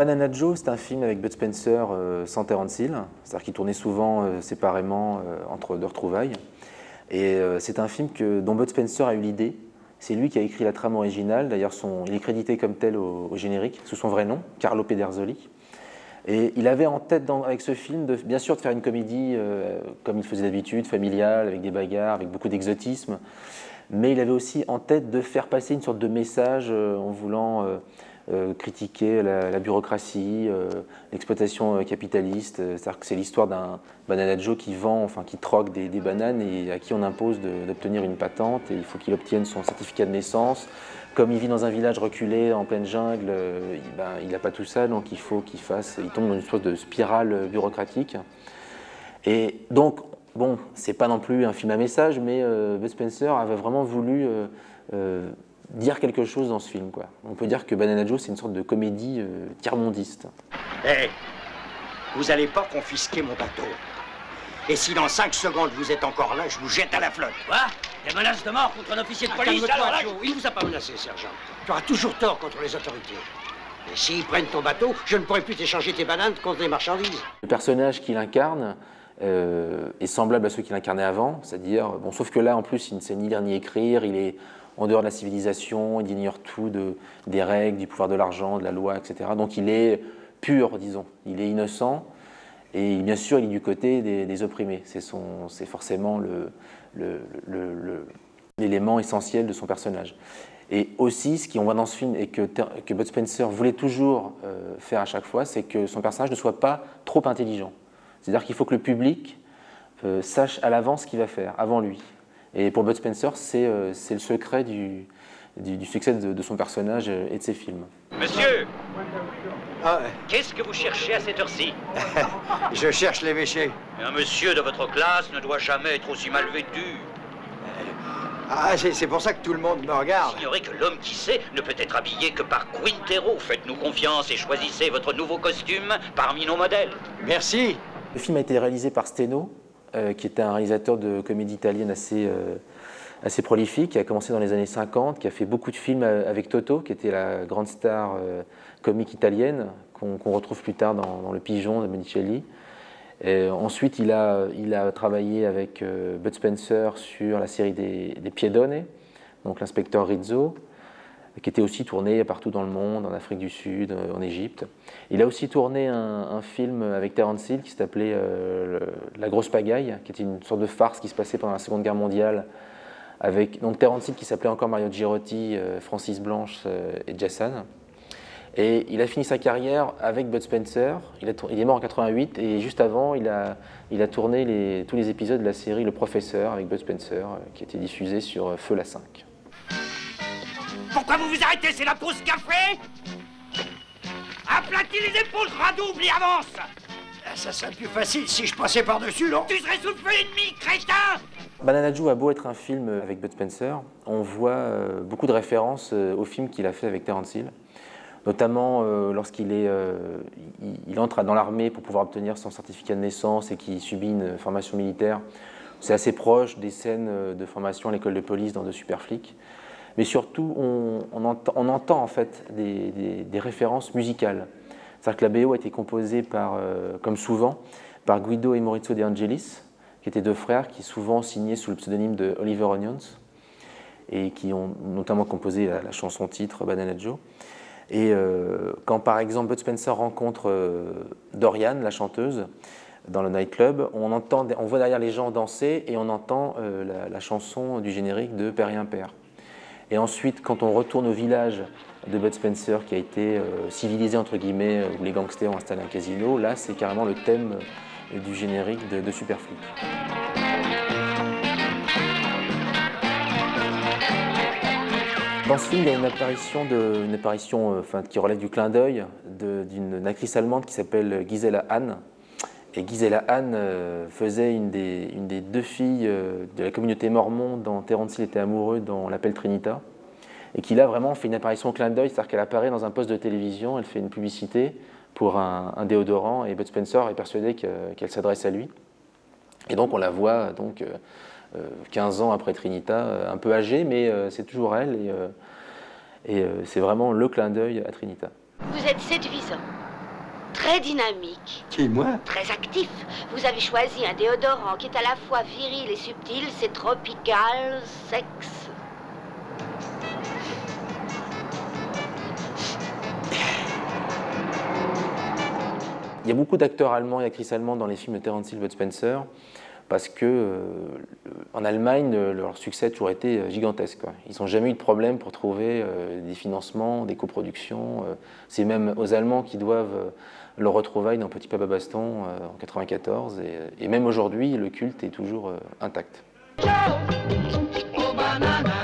Banana Joe, c'est un film avec Bud Spencer sans Terence Hill, c'est-à-dire qu'il tournait souvent séparément entre deux retrouvailles. Et c'est un film dont Bud Spencer a eu l'idée. C'est lui qui a écrit la trame originale, d'ailleurs il est crédité comme tel au générique, sous son vrai nom, Carlo Pedersoli. Et il avait en tête, avec ce film, bien sûr de faire une comédie comme il faisait d'habitude, familiale, avec des bagarres, avec beaucoup d'exotisme. Mais il avait aussi en tête de faire passer une sorte de message en voulant critiquer la bureaucratie, l'exploitation capitaliste. C'est-à-dire que c'est l'histoire d'un Banana Joe qui vend, enfin qui troque des bananes et à qui on impose d'obtenir une patente. Et il faut qu'il obtienne son certificat de naissance. Comme il vit dans un village reculé en pleine jungle, il n'a pas tout ça, donc il faut il tombe dans une sorte de spirale bureaucratique. Et donc, bon, c'est pas non plus un film à message, mais Bud Spencer avait vraiment voulu dire quelque chose dans ce film, quoi. On peut dire que Banana Joe, c'est une sorte de comédie tiers-mondiste. Hé, vous n'allez pas confisquer mon bateau. Et si dans 5 secondes vous êtes encore là, je vous jette à la flotte. Quoi? Des menaces de mort contre un officier de police? Calme-toi, Joe. Il ne vous a pas menacé, sergent. Tu auras toujours tort contre les autorités. Et s'ils prennent ton bateau, je ne pourrai plus t'échanger tes bananes contre des marchandises. Le personnage qu'il incarne est semblable à ceux qu'il incarnait avant, c'est-à-dire, bon, sauf que là, en plus, il ne sait ni lire ni écrire, il est en dehors de la civilisation, il ignore tout des règles, du pouvoir de l'argent, de la loi, etc. Donc il est pur, disons, il est innocent, et bien sûr, il est du côté des opprimés. C'est forcément l'élément essentiel de son personnage. Et aussi, ce qu'on voit dans ce film et que Bud Spencer voulait toujours faire à chaque fois, c'est que son personnage ne soit pas trop intelligent. C'est-à-dire qu'il faut que le public sache à l'avance ce qu'il va faire, avant lui. Et pour Bud Spencer, c'est le secret du succès de son personnage et de ses films. Monsieur, qu'est-ce que vous cherchez à cette heure-ci? Je cherche l'évêché. Un monsieur de votre classe ne doit jamais être aussi mal vêtu. Ah, c'est pour ça que tout le monde me regarde. Ignorez que l'homme qui sait ne peut être habillé que par Quintero. Faites-nous confiance et choisissez votre nouveau costume parmi nos modèles. Merci. Le film a été réalisé par Steno, qui était un réalisateur de comédie italienne assez prolifique, qui a commencé dans les années 50, qui a fait beaucoup de films avec Toto, qui était la grande star comique italienne, qu'on retrouve plus tard dans Le Pigeon de Monicelli. Et ensuite, il a travaillé avec Bud Spencer sur la série des Piedone, donc l'inspecteur Rizzo, qui était aussi tourné partout dans le monde, en Afrique du Sud, en Égypte. Il a aussi tourné un film avec Terence Hill qui s'appelait La Grosse Pagaille, qui était une sorte de farce qui se passait pendant la Seconde Guerre mondiale, avec donc Terence Hill qui s'appelait encore Mario Girotti, Francis Blanche et Jason. Et il a fini sa carrière avec Bud Spencer. Il est mort en 88 et juste avant, il a tourné tous les épisodes de la série Le Professeur avec Bud Spencer, qui était diffusé sur Feu la 5. Pourquoi vous vous arrêtez? C'est la pause café? Aplatis les épaules, radouble et avance! Ça serait plus facile si je passais par-dessus, non? Tu serais sous le feu ennemi, crétin! Banana Joe a beau être un film avec Bud Spencer, on voit beaucoup de références au film qu'il a fait avec Terence Hill. Notamment lorsqu'il entre dans l'armée pour pouvoir obtenir son certificat de naissance et qu'il subit une formation militaire. C'est assez proche des scènes de formation à l'école de police dans De Super Flics. Mais surtout, on entend en fait des références musicales. C'est-à-dire que la BO a été composée comme souvent, par Guido et Maurizio De Angelis, qui étaient deux frères qui souvent signaient sous le pseudonyme de Oliver Onions et qui ont notamment composé la chanson titre Banana Joe. Et quand par exemple Bud Spencer rencontre Dorian, la chanteuse, dans le nightclub, on voit derrière les gens danser et on entend la chanson du générique de Père et Impair. Et ensuite, quand on retourne au village de Bud Spencer qui a été civilisé entre guillemets, où les gangsters ont installé un casino, là c'est carrément le thème du générique de Super Flics. Dans ce film, il y a une apparition qui relève du clin d'œil d'une actrice allemande qui s'appelle Gisela Hahn. Et Gisela Hahn faisait une des deux filles de la communauté mormon dont Terence Hill était amoureux dans L'Appel Trinita. Et qui là vraiment fait une apparition au clin d'œil, c'est-à-dire qu'elle apparaît dans un poste de télévision, elle fait une publicité pour un déodorant et Bud Spencer est persuadé qu'elle s'adresse à lui. Et donc on la voit 15 ans après Trinita, un peu âgée, mais c'est toujours elle et c'est vraiment le clin d'œil à Trinita. Vous êtes séduisant. Très dynamique. Qui, moi? Très actif. Vous avez choisi un déodorant qui est à la fois viril et subtil. C'est tropical, sexe. Il y a beaucoup d'acteurs allemands et d'actrices allemandes dans les films de Terence Hill, Bud Spencer, parce que en Allemagne, leur succès a toujours été gigantesque, quoi. Ils n'ont jamais eu de problème pour trouver des financements, des coproductions. C'est même aux Allemands qui doivent leur retrouvaille dans Petit Papa Baston en 1994. Et même aujourd'hui, le culte est toujours intact. Oh, banana.